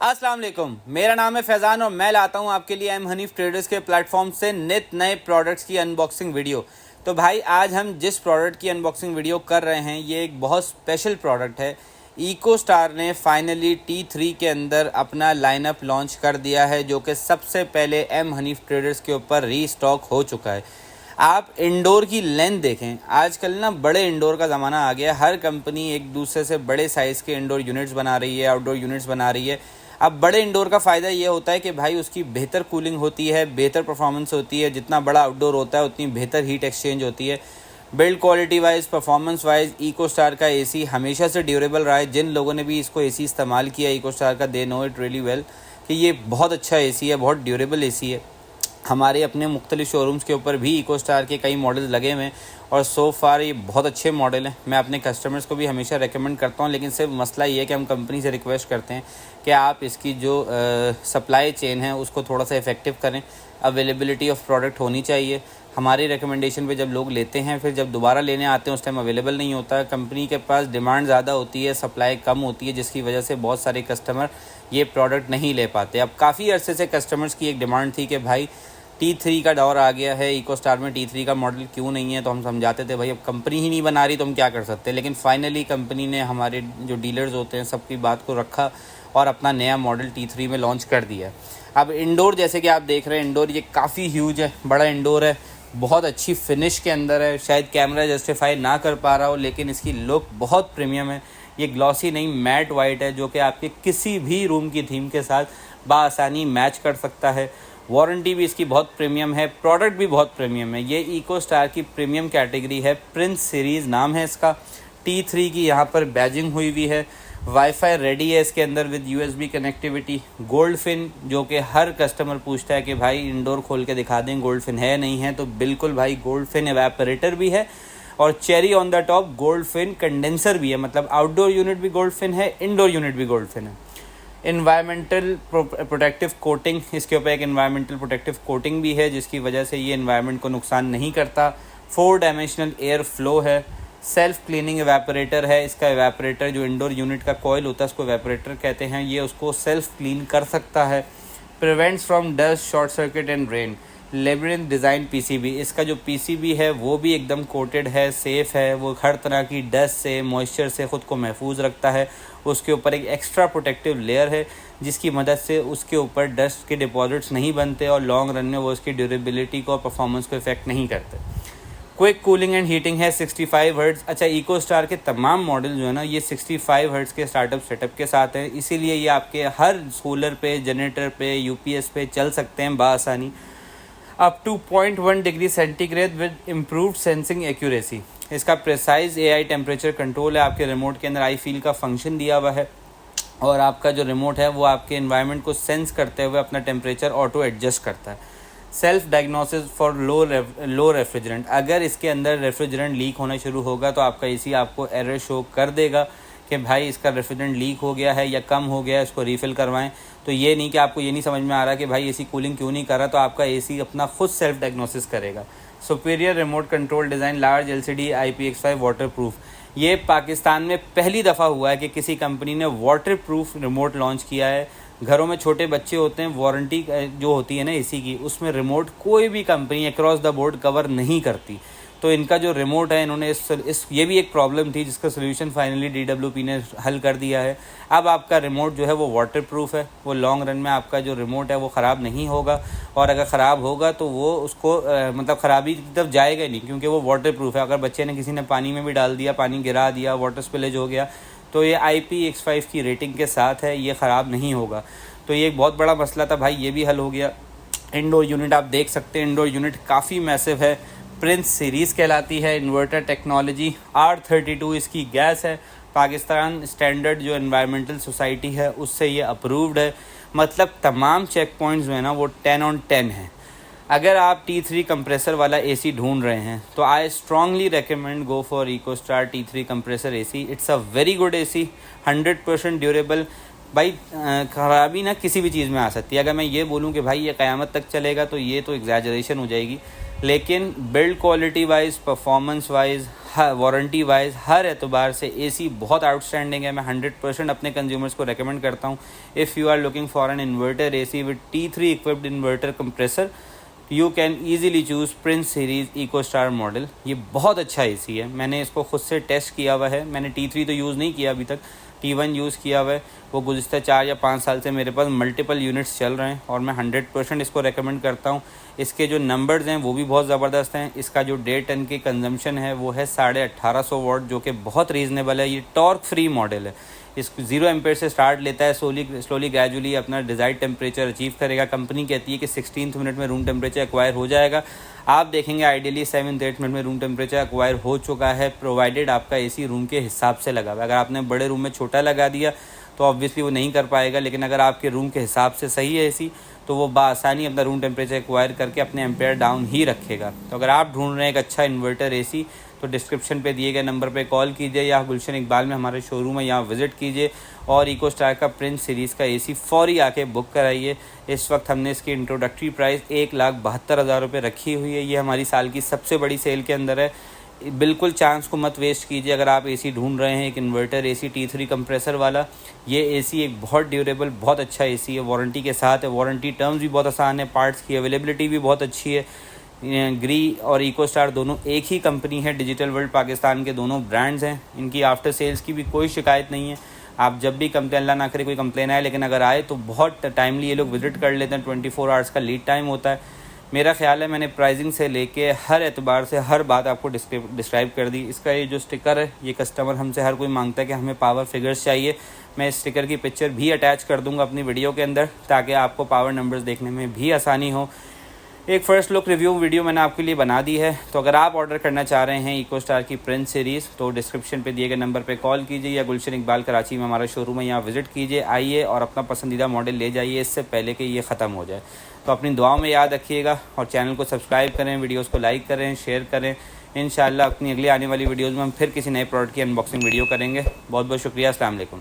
अस्सलाम वालेकुम, मेरा नाम है फैज़ान और मैं लाता हूं आपके लिए एम हनीफ ट्रेडर्स के प्लेटफॉर्म से नित नए प्रोडक्ट्स की अनबॉक्सिंग वीडियो। तो भाई आज हम जिस प्रोडक्ट की अनबॉक्सिंग वीडियो कर रहे हैं ये एक बहुत स्पेशल प्रोडक्ट है। इको स्टार ने फाइनली T3 के अंदर अपना लाइनअप लॉन्च कर दिया है जो कि सबसे पहले एम हनीफ ट्रेडर्स के ऊपर रीस्टॉक हो चुका है। आप इंडोर की लेंथ देखें, आजकल ना बड़े इंडोर का ज़माना आ गया है। हर कंपनी एक दूसरे से बड़े साइज़ के इंडोर यूनिट्स बना रही है, आउटडोर यूनिट्स बना रही है। अब बड़े इंडोर का फ़ायदा ये होता है कि भाई उसकी बेहतर कूलिंग होती है, बेहतर परफॉर्मेंस होती है। जितना बड़ा आउटडोर होता है उतनी बेहतर हीट एक्सचेंज होती है। Build quality wise, performance wise eco star का एसी हमेशा से ड्यूरेबल रहा है। जिन लोगों ने भी इसको एसी इस्तेमाल किया इको स्टार का, they know it really well कि ये बहुत अच्छा एसी है, बहुत ड्यूरेबल एसी है। हमारे अपने मुख्तलिफ शोरूम्स के ऊपर भी इको स्टार के कई मॉडल लगे हुए हैं और सो फार ये बहुत अच्छे मॉडल हैं। मैं अपने कस्टमर्स को भी हमेशा रेकमेंड करता हूँ, लेकिन सिर्फ मसला ये है कि हम कंपनी से रिक्वेस्ट करते हैं कि आप इसकी जो सप्लाई चेन है उसको थोड़ा सा इफेक्टिव करें। अवेलेबिलिटी ऑफ प्रोडक्ट होनी चाहिए। हमारी रिकमेंडेशन पे जब लोग लेते हैं फिर जब दोबारा लेने आते हैं उस टाइम अवेलेबल नहीं होता है। कंपनी के पास डिमांड ज़्यादा होती है, सप्लाई कम होती है, जिसकी वजह से बहुत सारे कस्टमर ये प्रोडक्ट नहीं ले पाते। अब काफ़ी अरसे से कस्टमर्स की एक डिमांड थी कि भाई T3 का दौर आ गया है, इको स्टार में T3 का मॉडल क्यों नहीं है। तो हम समझाते थे भाई अब कंपनी ही नहीं बना रही तो हम क्या कर सकते हैं। लेकिन फाइनली कंपनी ने हमारे जो डीलर्स होते हैं सबकी बात को रखा और अपना नया मॉडल T3 में लॉन्च कर दिया। अब इंडोर जैसे कि आप देख रहे हैं, इंडोर ये काफ़ी ह्यूज है, बड़ा इंडोर है, बहुत अच्छी फिनिश के अंदर है। शायद कैमरा जस्टिफाई ना कर पा रहा हो लेकिन इसकी लुक बहुत प्रीमियम है। ये ग्लॉसी नहीं, मैट वाइट है जो कि आपके किसी भी रूम की थीम के साथ बासानी मैच कर सकता है। वारंटी भी इसकी बहुत प्रीमियम है, प्रोडक्ट भी बहुत प्रीमियम है। ये इको स्टार की प्रीमियम कैटेगरी है, प्रिंस सीरीज़ नाम है इसका। T3 की यहाँ पर बैजिंग हुई हुई है। वाईफाई रेडी है इसके अंदर with USB connectivity. Gold fin जो कि हर कस्टमर पूछता है कि भाई इंडोर खोल के दिखा दें गोल्ड फिन है नहीं है, तो बिल्कुल भाई गोल्ड फिन एवेपोरेटर भी है और cherry on the top gold fin condenser भी है। मतलब आउटडोर यूनिट भी गोल्ड फिन है, इंडोर यूनिट भी गोल्ड फिन है। इन्वायरमेंटल प्रोटेक्टिव कोटिंग, इसके ऊपर एक इन्वायरमेंटल प्रोटेक्टिव कोटिंग भी है जिसकी वजह से ये इन्वायरमेंट को नुकसान नहीं करता। 4 डायमेंशनल एयर फ्लो है। सेल्फ क्लीनिंग एवेपोरेटर है। इसका एवेपोरेटर जो इंडोर यूनिट का कॉइल होता है उसको एवेपोरेटर कहते हैं, ये उसको सेल्फ क्लीन कर सकता है। Prevents from dust, short circuit and rain. Labyrinth design PCB, इसका जो PCB है वो भी एकदम कोटेड है, सेफ़ है। वो हर तरह की डस्ट से, मॉइस्चर से ख़ुद को महफूज रखता है। उसके ऊपर एक एक्स्ट्रा प्रोटेक्टिव लेयर है जिसकी मदद से उसके ऊपर डस्ट के डिपॉजिट्स नहीं बनते और लॉन्ग रन में वो उसकी ड्यूरेबिलिटी को और परफॉर्मेंस को इफेक्ट नहीं करते। क्विक कूलिंग एंड हीटिंग है 65 हर्ट्ज़। अच्छा, इको स्टार के तमाम मॉडल जो है ना ये 65 हर्ट्ज़ के स्टार्टअप सेटअप के साथ हैं, इसीलिए ये आपके हर सोलर पे, जनरेटर पे, UPS पे चल सकते हैं बासानी। Up to 0.1 degree centigrade with improved sensing accuracy. इसका प्रेसाइज AI टेम्परेचर कंट्रोल है। आपके रिमोट के अंदर आई फील का फंक्शन दिया हुआ है और आपका जो रिमोट है वो आपके एनवायरनमेंट को सेंस करते हुए अपना टेम्परेचर ऑटो एडजस्ट करता है। Self diagnosis for low refrigerant. अगर इसके अंदर रेफ्रिजरेंट लीक होना शुरू होगा तो आपका एसी आपको एरर शो कर देगा कि भाई इसका रेफ्रिजरेंट लीक हो गया है या कम हो गया है, इसको रीफ़िल करवाएं। तो ये नहीं कि आपको ये नहीं समझ में आ रहा कि भाई एसी कूलिंग क्यों नहीं कर रहा, तो आपका एसी अपना खुद सेल्फ डायग्नोसिस करेगा। Superior remote control design, large LCD IPX5 water proof. ये पाकिस्तान में पहली दफ़ा हुआ है कि किसी कंपनी ने वाटर प्रूफ रिमोट लॉन्च किया है। घरों में छोटे बच्चे होते हैं, वारंटी जो होती है ना एसी की, उसमें रिमोट कोई भी company across the board cover नहीं करती। तो इनका जो रिमोट है इन्होंने ये भी एक प्रॉब्लम थी जिसका सोल्यूशन फाइनली DWP ने हल कर दिया है। अब आपका रिमोट जो है वो वाटर प्रूफ है, वो लॉन्ग रन में आपका जो रिमोट है वो ख़राब नहीं होगा और अगर ख़राब होगा तो वो उसको मतलब ख़राबी की तरफ जाएगा ही नहीं क्योंकि वो वाटर प्रूफ है। अगर बच्चे ने किसी ने पानी में भी डाल दिया, पानी गिरा दिया, वाटर स्पिलेज हो गया, तो ये IPX5 की रेटिंग के साथ है, ये ख़राब नहीं होगा। तो ये एक बहुत बड़ा मसला था भाई, ये भी हल हो गया। इंडोर यूनिट आप देख सकते हैं, इंडोर यूनिट काफ़ी मैसिव है, प्रिंस सीरीज़ कहलाती है। इन्वर्टर टेक्नोलॉजी, R32 इसकी गैस है। पाकिस्तान स्टैंडर्ड जो एनवायरमेंटल सोसाइटी है उससे ये अप्रूव्ड है। मतलब तमाम चेक पॉइंट्स जो है ना वो 10 on 10 हैं। अगर आप T3 कंप्रेसर वाला एसी ढूंढ रहे हैं तो I strongly recommend go for eco star T3 compressor AC. It's a very good AC, 100% durable. भाई ख़राबी ना किसी भी चीज़ में आ सकती है। अगर मैं ये बोलूँ कि भाई ये क़यामत तक चलेगा तो ये तो एग्जैजरेशन हो जाएगी, लेकिन build quality wise, performance wise, warranty wise हर एतबार से एसी बहुत आउटस्टैंडिंग है। मैं 100% अपने कंज्यूमर्स को रेकमेंड करता हूँ। If you are looking for an inverter AC with T3 equipped inverter compressor, you can easily choose prince series eco star model. ये बहुत अच्छा एसी है, मैंने इसको खुद से टेस्ट किया हुआ है। मैंने T3 तो यूज़ नहीं किया अभी तक, T1 यूज़ किया हुआ है। वो गुज़िश्ता 4 या 5 साल से मेरे पास मल्टीपल यूनिट्स चल रहे हैं और मैं 100% इसको रेकमेंड करता हूँ। इसके जो नंबर्स हैं वो भी बहुत ज़बरदस्त हैं। इसका जो 1.5 टन की कंजम्पशन है वो है 1850 वाट, जो कि बहुत रीज़नेबल है। ये टॉर्क फ्री मॉडल है। इस 0 एम्पेयर से स्टार्ट लेता है, स्लोली ग्रेजुअली अपना डिज़ायर्ड टेम्परेचर अचीव करेगा। कंपनी कहती है कि 16th मिनट में रूम टेम्परेचर एक्वायर हो जाएगा। आप देखेंगे आइडियली 7th-8th मिनट में रूम टेम्परेचर एक्वायर हो चुका है, प्रोवाइडेड आपका एसी रूम के हिसाब से लगा हुआ है। अगर आपने बड़े रूम में छोटा लगा दिया तो ऑब्वियसली वो नहीं कर पाएगा, लेकिन अगर आपके रूम के हिसाब से सही है एसी तो वो बासानी अपना रूम टेम्परेचर एक्वायर करके अपने एम्पेयर डाउन ही रखेगा। तो अगर आप ढूंढ रहे हैं एक अच्छा इन्वर्टर एसी तो डिस्क्रिप्शन पे दिए गए नंबर पे कॉल कीजिए या गुलशन इकबाल में हमारे शोरूम है यहाँ विज़िट कीजिए और इको स्टार का प्रिंस सीरीज़ का एसी फौरी आके बुक कराइए। इस वक्त हमने इसकी इंट्रोडक्टरी प्राइस 1,72,000 रुपये रखी हुई है। ये हमारी साल की सबसे बड़ी सेल के अंदर है। बिल्कुल चांस को मत वेस्ट कीजिए। अगर आप एसी ढूंढ रहे हैं एक इन्वर्टर एसी T3 कंप्रेसर वाला, ये एसी एक बहुत ड्यूरेबल बहुत अच्छा एसी है, वारंटी के साथ है। वारंटी टर्म्स भी बहुत आसान है, पार्ट्स की अवेलेबिलिटी भी बहुत अच्छी है। ग्री और इको स्टार दोनों एक ही कंपनी है, डिजिटल वर्ल्ड पाकिस्तान के दोनों ब्रांड्स हैं। इनकी आफ्टर सेल्स की भी कोई शिकायत नहीं है। आप जब भी कंप्लेन, अल्लाह ना करे कोई कंप्लेन आए, लेकिन अगर आए तो बहुत टाइमली ये लोग विज़िट कर लेते हैं। 24 आवर्स का लीड टाइम होता है। मेरा ख्याल है मैंने प्राइसिंग से लेके हर एतबार से हर बात आपको डिस्क्राइब कर दी। इसका ये जो स्टिकर है ये कस्टमर हमसे हर कोई मांगता है कि हमें पावर फिगर्स चाहिए। मैं इस स्टिकर की पिक्चर भी अटैच कर दूंगा अपनी वीडियो के अंदर ताकि आपको पावर नंबर्स देखने में भी आसानी हो। एक फ़र्स्ट लुक रिव्यू वीडियो मैंने आपके लिए बना दी है। तो अगर आप ऑर्डर करना चाह रहे हैं इको स्टार की प्रिंस सीरीज़ तो डिस्क्रिप्शन पे दिए गए नंबर पे कॉल कीजिए या गुलशन इकबाल कराची में हमारा शोरूम है यहाँ विज़िट कीजिए। आइए और अपना पसंदीदा मॉडल ले जाइए इससे पहले कि ये ख़त्म हो जाए। तो अपनी दुआओं में याद रखिएगा और चैनल को सब्सक्राइब करें, वीडियोज़ को लाइक करें, शेयर करें। इंशाल्लाह अपनी अगली आने वाली वीडियोज़ में हम फिर किसी नए प्रोडक्ट की अनबॉक्सिंग वीडियो करेंगे। बहुत बहुत शुक्रिया। अस्सलाम वालेकुम।